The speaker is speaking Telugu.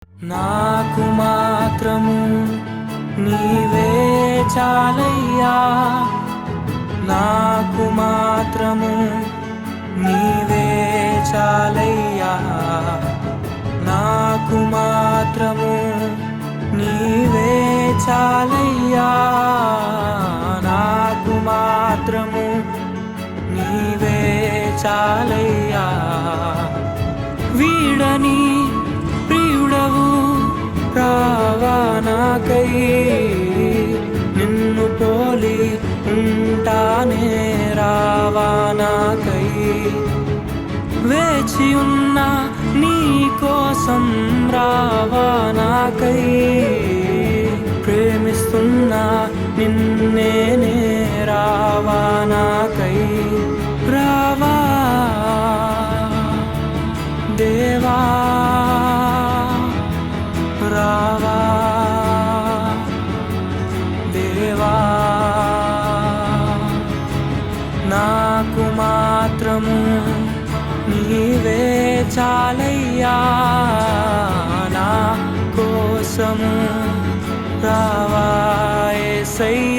నాకు మాత్రము నీవే చాలయ్యా, నాకు మాత్రము నీవే చాలయ్యా, నాకు మాత్రము నీవే చాలయ్యా, నాకు మాత్రము నీవే చాలయ్యా. వీడని ప్రియుడవు రావా నాకై, నిన్ను పోలి ఉంటానే రావా నాకై. వేచి ఉన్నా నీ కోసం రావా నాకై, ప్రేమిస్తున్నా నిన్నేనే రావా నాకై. రావా దేవా, రావా దేవా, నాకు మాత్రము నీవే చాలయ్యా, నా కోసము రావా యేసయ్యా.